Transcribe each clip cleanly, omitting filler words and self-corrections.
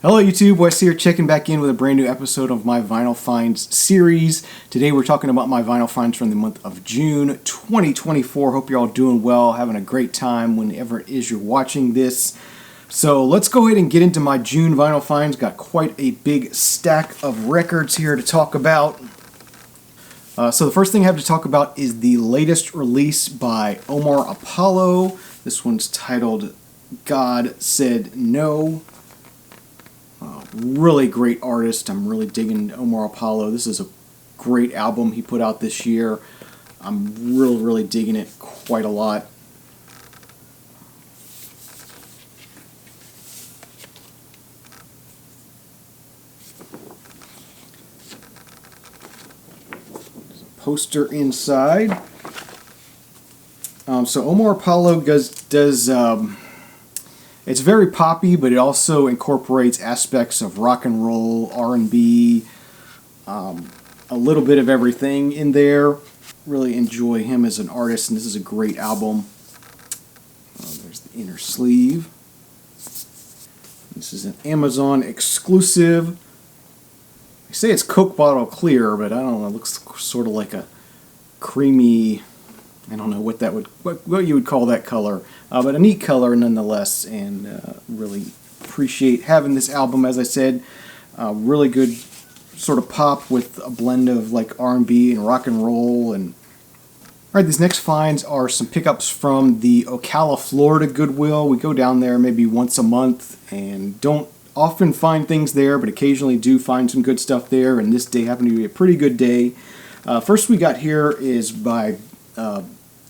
Hello YouTube, Wes here, checking back in with a brand new episode of my Vinyl Finds series. Today we're talking about my vinyl finds from the month of June 2024. Hope you're all doing well, having a great time whenever it is you're watching this. So let's go ahead and get into my June vinyl finds. Got quite a big stack of records here to talk about. So the first thing I have to talk about is the latest release by Omar Apollo. This one's titled God Said No. Really great artist. I'm really digging Omar Apollo. This is a great album he put out this year. I'm really digging it quite a lot. There's a poster inside. So Omar Apollo does it's very poppy, but it also incorporates aspects of rock and roll, R&B, a little bit of everything in there. Really enjoy him as an artist, and this is a great album. There's the inner sleeve. This is an Amazon exclusive. They say it's Coke bottle clear, but I don't know. It looks sort of like a creamy, I don't know what you would call that color, but a neat color nonetheless, and really appreciate having this album. As I said, really good sort of pop with a blend of like R&B and rock and roll. And all right, these next finds are some pickups from the Ocala, Florida Goodwill. We go down there maybe once a month and don't often find things there, but occasionally do find some good stuff there. And this day happened to be a pretty good day. First we got here is by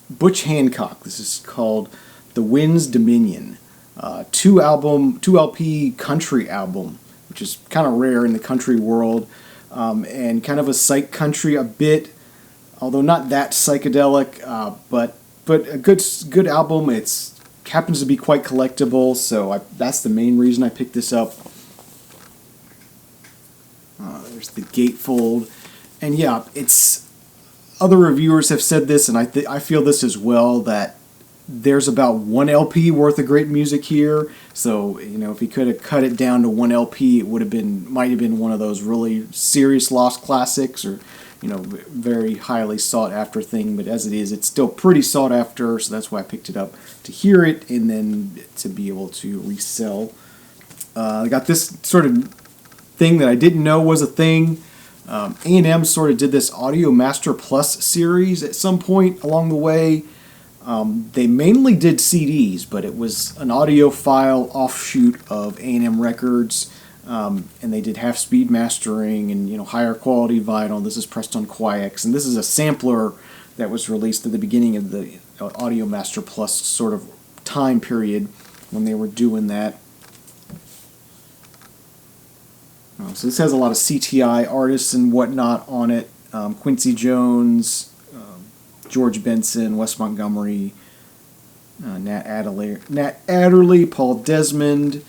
Butch Hancock. This is called The Wind's Dominion. Two LP country album, which is kind of rare in the country world, and kind of a psych country a bit, although not that psychedelic, but a good album. It's happens to be quite collectible, so that's the main reason I picked this up. There's the gatefold, and yeah, it's. Other reviewers have said this, and I feel this as well, that there's about one LP worth of great music here. So, if he could have cut it down to one LP, it might have been one of those really serious lost classics, or very highly sought after thing. But as it is, it's still pretty sought after, so that's why I picked it up, to hear it and then to be able to resell. I got this sort of thing that I didn't know was a thing. A&M sort of did this Audio Master Plus series at some point along the way. They mainly did CDs, but it was an audiophile offshoot of A&M Records, and they did half-speed mastering and higher quality vinyl. This is pressed on Quiex, and this is a sampler that was released at the beginning of the Audio Master Plus sort of time period when they were doing that. So this has a lot of CTI artists and whatnot on it. Quincy Jones, George Benson, Wes Montgomery, Nat Adderley, Paul Desmond.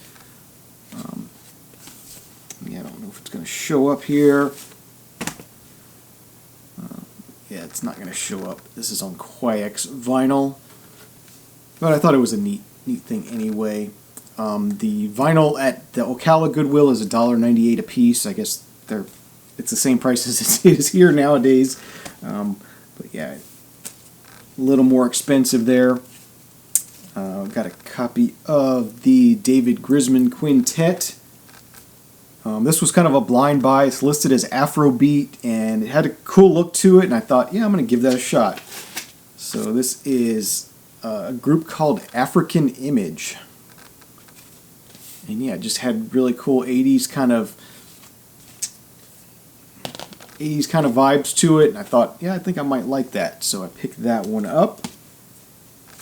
I don't know if it's going to show up here. Yeah, it's not going to show up. This is on Quiex vinyl. But I thought it was a neat thing anyway. The vinyl at the Ocala Goodwill is $1.98 a piece. I guess it's the same price as it is here nowadays. But yeah, a little more expensive there. Got a copy of the David Grisman Quintet. This was kind of a blind buy. It's listed as Afrobeat, and it had a cool look to it, and I thought, yeah, I'm going to give that a shot. So this is a group called African Image. And yeah, it just had really cool 80s kind of vibes to it. And I thought, yeah, I think I might like that. So I picked that one up.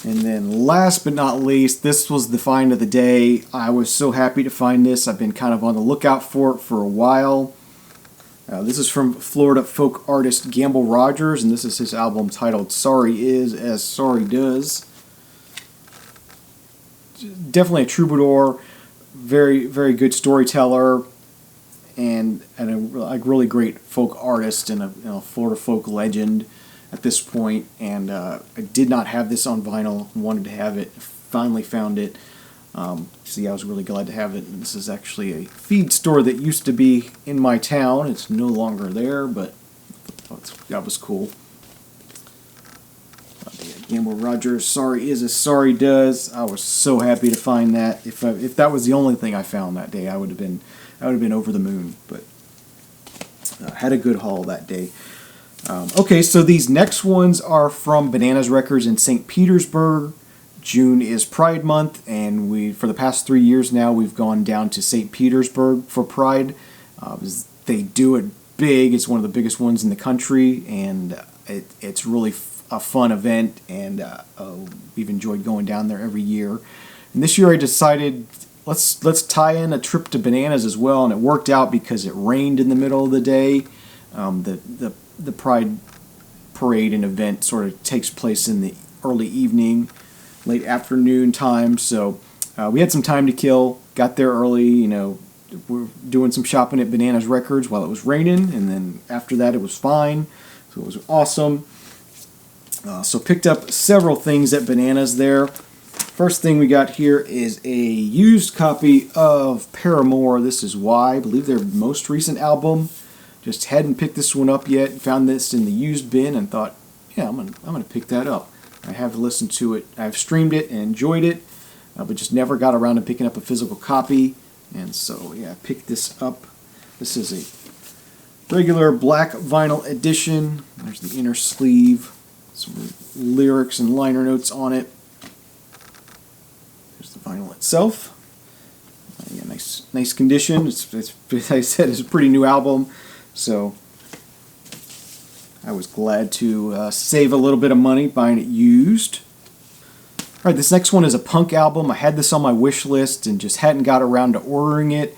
And then last but not least, this was the find of the day. I was so happy to find this. I've been kind of on the lookout for it for a while. This is from Florida folk artist Gamble Rogers, and this is his album titled Sorry Is As Sorry Does. Definitely a troubadour. Very, very good storyteller, and a really great folk artist and a Florida folk legend at this point. And I did not have this on vinyl. Wanted to have it. Finally found it. See, I was really glad to have it. And this is actually a feed store that used to be in my town. It's no longer there, but that was cool. Gamble Rogers, sorry is as sorry does. I was so happy to find that. If that was the only thing I found that day, I would have been over the moon. But had a good haul that day. Okay, so these next ones are from Bananas Records in St. Petersburg. June is Pride Month, and for the past 3 years now, we've gone down to St. Petersburg for Pride. They do it big. It's one of the biggest ones in the country, and it's really a fun event, and we've enjoyed going down there every year. And this year I decided let's tie in a trip to Bananas as well, and it worked out because it rained in the middle of the day. The Pride Parade and event sort of takes place in the early evening, late afternoon time, so we had some time to kill. Got there early, we're doing some shopping at Bananas Records while it was raining, and then after that it was fine, so it was awesome. So picked up several things at Bananas there. First thing we got here is a used copy of Paramore, This Is Why. I believe their most recent album. Just hadn't picked this one up yet. Found this in the used bin and thought, yeah, I'm gonna pick that up. I have listened to it. I've streamed it and enjoyed it, but just never got around to picking up a physical copy. And so, yeah, I picked this up. This is a regular black vinyl edition. There's the inner sleeve. Some lyrics and liner notes on it. There's the vinyl itself. Yeah, nice condition. It's as I said, it's a pretty new album, so I was glad to save a little bit of money buying it used. All right, this next one is a punk album. I had this on my wish list and just hadn't got around to ordering it.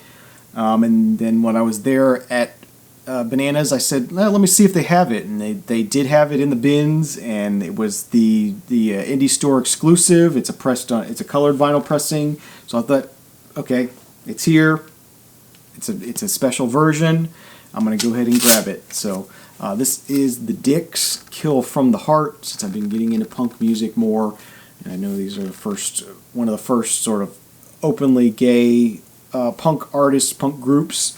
And then when I was there at Bananas, I said, well, let me see if they have it, and they did have it in the bins, and it was the indie store exclusive. It's a colored vinyl pressing, so I thought, okay, it's here. It's a special version. I'm gonna go ahead and grab it. So this is the Dicks, Kill from the Heart. Since I've been getting into punk music more, and I know these are one of the first sort of openly gay punk artists, punk groups.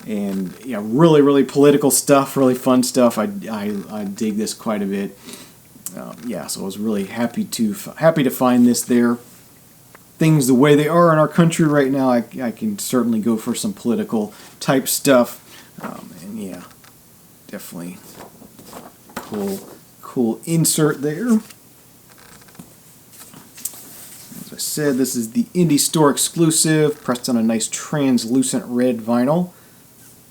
And really, really political stuff, really fun stuff. I dig this quite a bit. So I was really happy to find this there. Things the way they are in our country right now, I can certainly go for some political type stuff. And yeah, definitely cool insert there. As I said, this is the indie store exclusive, pressed on a nice translucent red vinyl.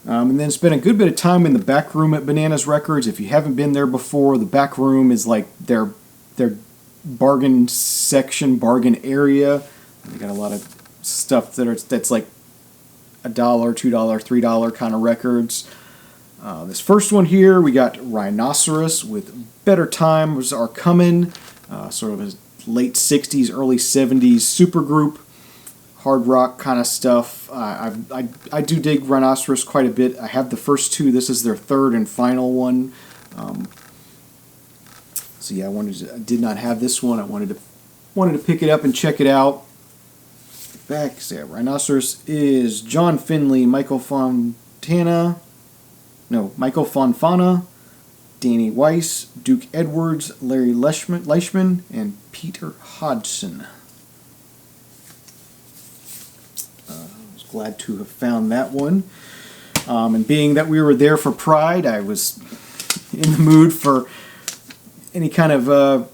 And then spent a good bit of time in the back room at Bananas Records. If you haven't been there before, the back room is like their bargain section, bargain area. They got a lot of stuff that's like $1, $2, $3 kind of records. This first one here, we got Rhinoceros with Better Times Are Coming, sort of a late 60s, early 70s supergroup. Hard rock kind of stuff. I do dig Rhinoceros quite a bit. I have the first two. This is their third and final one. So yeah, I did not have this one. I wanted to pick it up and check it out. Back, so yeah, Rhinoceros is John Finley, Michael Fonfana, Danny Weiss, Duke Edwards, Larry Leishman, and Peter Hodgson. Glad to have found that one. And being that we were there for Pride, I was in the mood for any kind of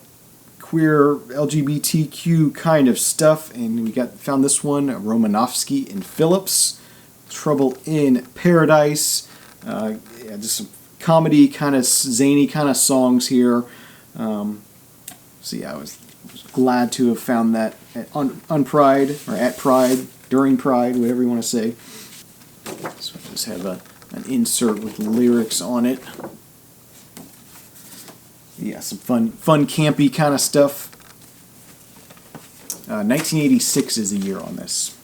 queer LGBTQ kind of stuff, and we found this one, Romanovsky and Phillips, Trouble in Paradise. Just some comedy kind of zany kind of songs here. So yeah, I was glad to have found that on Pride, or at Pride, during Pride, whatever you want to say. So I just have an insert with lyrics on it. Yeah, some fun campy kind of stuff. 1986 is the year on this.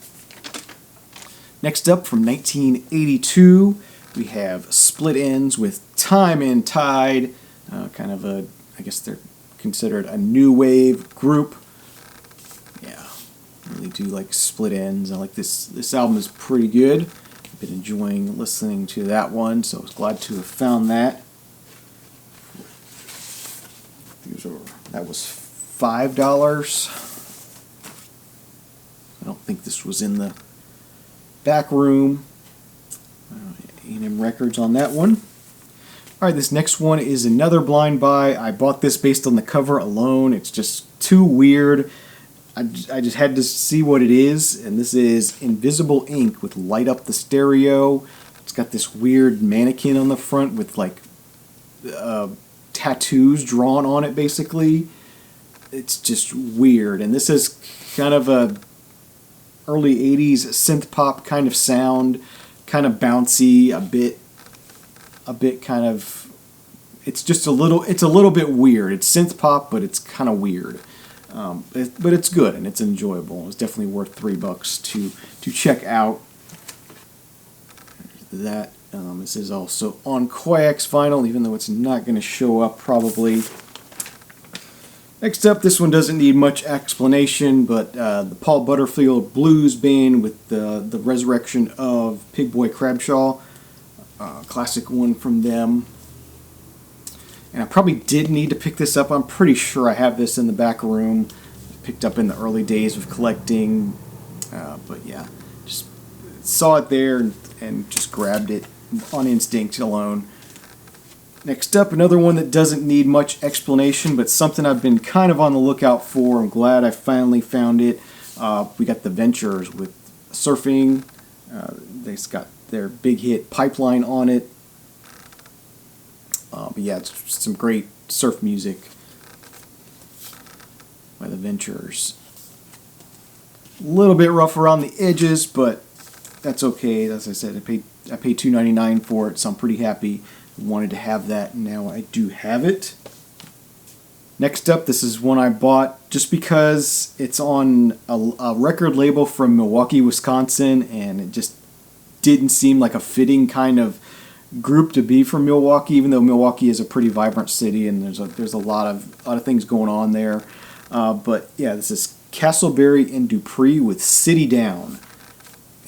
Next up, from 1982, we have Split Enz with Time and Tide. Kind of I guess they're considered a new wave group. Yeah, really do like split ends. I like this. This album is pretty good. I've been enjoying listening to that one, so I was glad to have found that. That was $5. I don't think this was in the back room. A&M Records on that one. Alright, this next one is another blind buy. I bought this based on the cover alone. It's just too weird. I just had to see what it is, and this is Invisible Ink with Light Up the Stereo. It's got this weird mannequin on the front with like tattoos drawn on it, basically. It's just weird, and this is kind of a early 80s synth pop kind of sound, kind of bouncy, a bit kind of, it's a little bit weird. It's synth pop, but it's kind of weird. But it's good and it's enjoyable. It's definitely worth $3 to check out. That this is also on Koax vinyl, even though it's not going to show up probably. Next up, this one doesn't need much explanation, but the Paul Butterfield Blues Band with the resurrection of Pig Boy Crabshaw, classic one from them. And I probably did need to pick this up. I'm pretty sure I have this in the back room. Picked up in the early days of collecting. But yeah, just saw it there and just grabbed it on instinct alone. Next up, another one that doesn't need much explanation, but something I've been kind of on the lookout for. I'm glad I finally found it. We got the Ventures with Surfing. They've got their big hit Pipeline on it. But yeah, it's some great surf music by the Ventures. A little bit rough around the edges, but that's okay. As I said, I paid $2.99 for it, so I'm pretty happy. I wanted to have that, and now I do have it. Next up, this is one I bought just because it's on a record label from Milwaukee, Wisconsin, and it just didn't seem like a fitting kind of group to be from Milwaukee, even though Milwaukee is a pretty vibrant city and there's a lot of things going on there. But yeah, this is Castleberry and Dupree with City Down,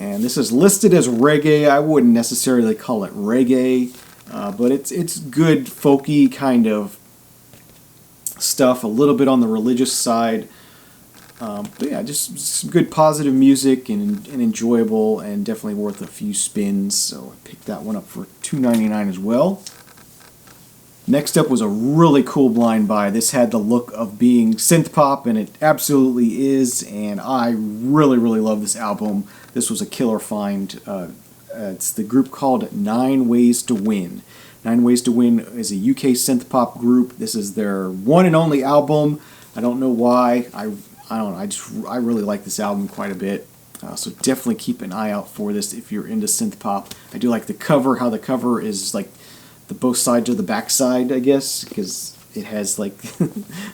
and this is listed as reggae. I wouldn't necessarily call it reggae, but it's good folky kind of stuff, a little bit on the religious side. But yeah, just some good positive music and enjoyable, and definitely worth a few spins. So I picked that one up for $2.99 as well. Next up was a really cool blind buy. This had the look of being synth pop, and it absolutely is. And I really, really love this album. This was a killer find. It's the group called Nine Ways to Win. Nine Ways to Win is a UK synth pop group. This is their one and only album. I don't know why. I don't know. I really like this album quite a bit. So definitely keep an eye out for this if you're into synth pop. I do like the cover. How the cover is like the both sides of the back side, I guess, because it has like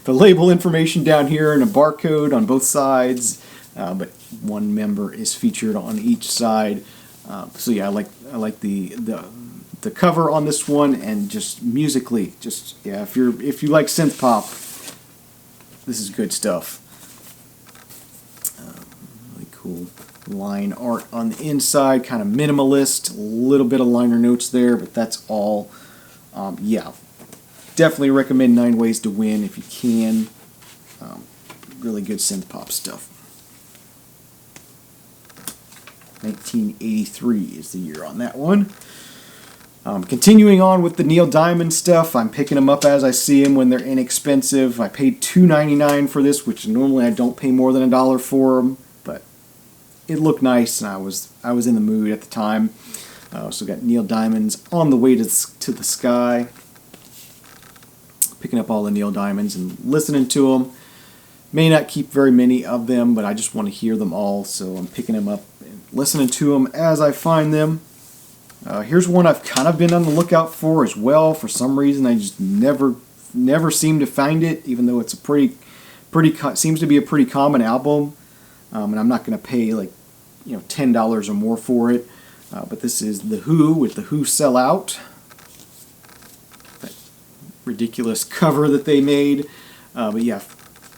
the label information down here and a barcode on both sides. But one member is featured on each side. So yeah, I like the cover on this one, and just musically, just yeah, if you like synth pop, this is good stuff. Really cool line art on the inside, kind of minimalist, a little bit of liner notes there, but that's all. Yeah, definitely recommend Nine Ways to Win if you can. Really good synth pop stuff. 1983 is the year on that one. Continuing on with the Neil Diamond stuff, I'm picking them up as I see them when they're inexpensive. I paid $2.99 for this, which normally I don't pay more than $1 for them, but it looked nice, and I was in the mood at the time. So got Neil Diamond's On the Way to the Sky. Picking up all the Neil Diamonds and listening to them. May not keep very many of them, but I just want to hear them all, so I'm picking them up and listening to them as I find them. Here's one I've kind of been on the lookout for as well. For some reason, I just never seem to find it, even though it's a seems to be a pretty common album. And I'm not going to pay like $10 or more for it. But this is The Who with The Who Sell Out. That ridiculous cover that they made. But yeah,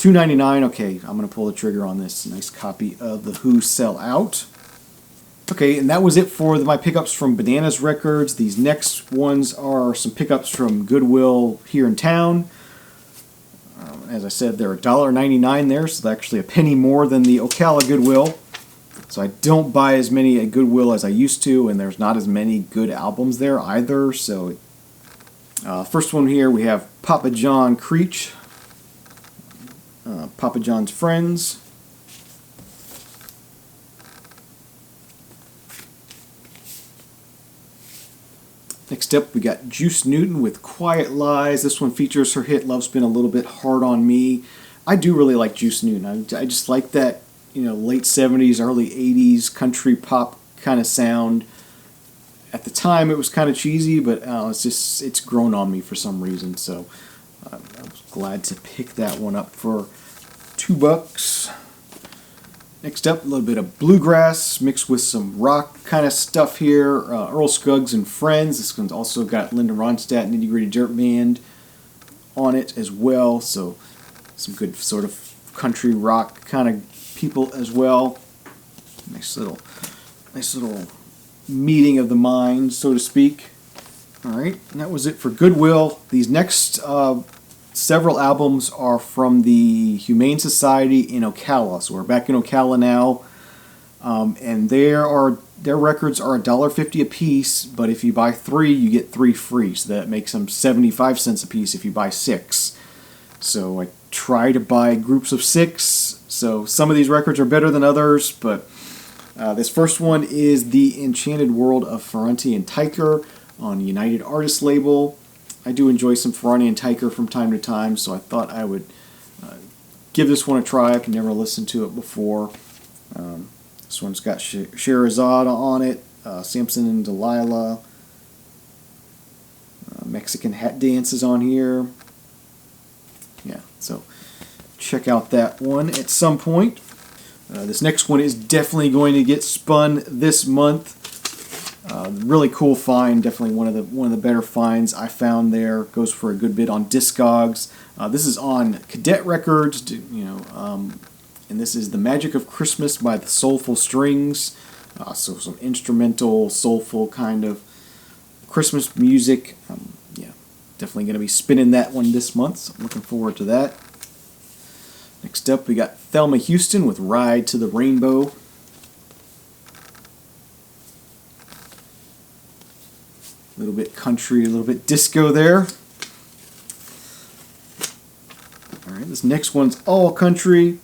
$2.99. Okay, I'm going to pull the trigger on this. Nice copy of The Who Sell Out. Okay, and that was it for my pickups from Bananas Records. These next ones are some pickups from Goodwill here in town. As I said, they're $1.99 there, so they're actually a penny more than the Ocala Goodwill. So I don't buy as many at Goodwill as I used to, and there's not as many good albums there either. So, first one here we have Papa John Creech, Papa John's Friends. Next up, we got Juice Newton with Quiet Lies. This one features her hit Love's Been a Little Bit Hard on Me. I do really like Juice Newton. I just like that, late 70s, early 80s country pop kind of sound. At the time, it was kind of cheesy, but it's grown on me for some reason. So I was glad to pick that one up for $2. Next up, a little bit of bluegrass mixed with some rock kind of stuff here. Earl Scruggs and Friends. This one's also got Linda Ronstadt, Nitty Gritty Dirt Band on it as well. So some good sort of country rock kind of people as well. Nice little meeting of the minds, so to speak. All right, and that was it for Goodwill. These next several albums are from the Humane Society in Ocala. So we're back in Ocala now, and their records are $1.50 a piece. But if you buy 3, you get 3 free. So that makes them 75 cents a piece if you buy 6. So I try to buy groups of 6. So some of these records are better than others, but this first one is The Enchanted World of Ferranti and Teicher on United Artists label. I do enjoy some Ferranti and Teicher from time to time, so I thought I would give this one a try. I can never listen to it before. This one's got Sherazade on it, Samson and Delilah. Mexican Hat Dance is on here. Yeah, so check out that one at some point. This next one is definitely going to get spun this month. Really cool find, definitely one of the better finds I found there. Goes for a good bit on Discogs. This is on Cadet Records, and this is The Magic of Christmas by the Soulful Strings. So some instrumental, soulful kind of Christmas music. Definitely going to be spinning that one this month, so I'm looking forward to that. Next up, we got Thelma Houston with Ride to the Rainbow. A little bit country, a little bit disco there. Alright, this next one's all country.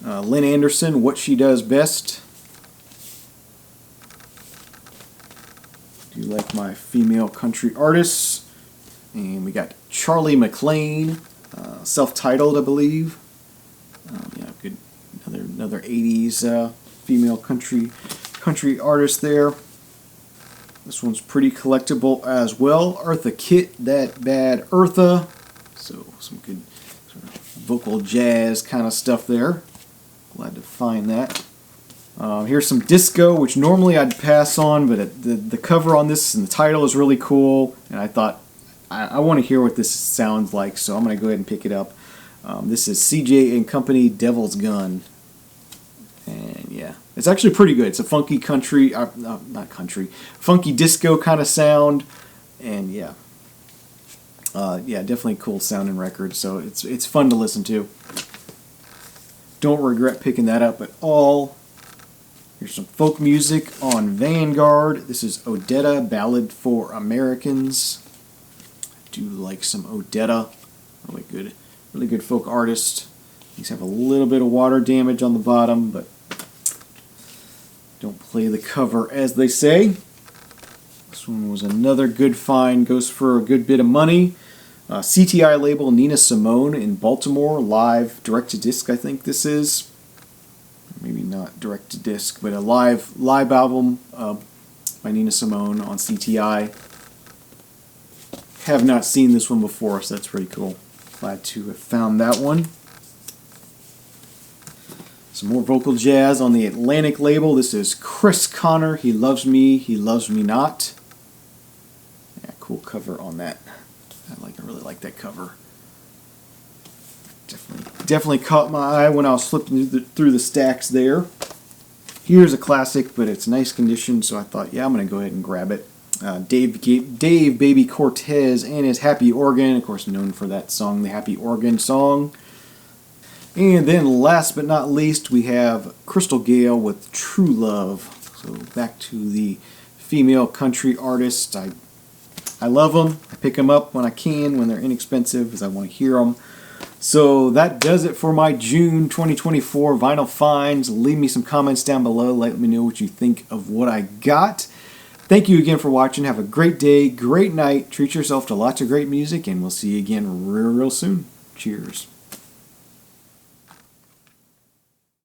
Lynn Anderson, What She Does Best. Do you like my female country artists? And we got Charlie McLean, self-titled, I believe. Good, another 80s female country artist there. This one's pretty collectible as well. Eartha Kitt, That Bad Eartha. So some good sort of vocal jazz kind of stuff there. Glad to find that. Here's some disco, which normally I'd pass on, but the cover on this and the title is really cool. And I thought, I want to hear what this sounds like, so I'm going to go ahead and pick it up. This is CJ and Company, Devil's Gun. And yeah, it's actually pretty good. It's a funky country, not country, funky disco kind of sound, and yeah, definitely a cool sounding record. So it's fun to listen to. Don't regret picking that up at all. Here's some folk music on Vanguard. This is Odetta, Ballad for Americans. I do like some Odetta. Really good folk artist. These have a little bit of water damage on the bottom, but don't play the cover, as they say. This one was another good find. Goes for a good bit of money. CTI label, Nina Simone in Baltimore. Live, direct-to-disc, I think this is. Maybe not direct-to-disc, but a live album by Nina Simone on CTI. Have not seen this one before, so that's pretty cool. Glad to have found that one. Some more vocal jazz on the Atlantic label. This is Chris Connor, He Loves Me, He Loves Me Not. Yeah, cool cover on that. I really like that cover. Definitely caught my eye when I was flipping through the stacks there. Here's a classic, but it's nice condition, so I thought, yeah, I'm going to go ahead and grab it. Dave Baby Cortez and his Happy Organ, of course known for that song, the Happy Organ song. And then last but not least, we have Crystal Gayle with True Love. So back to the female country artists. I love them. I pick them up when I can, when they're inexpensive, because I want to hear them. So that does it for my June 2024 vinyl finds. Leave me some comments down below. Let me know what you think of what I got. Thank you again for watching. Have a great day, great night. Treat yourself to lots of great music, and we'll see you again real soon. Cheers.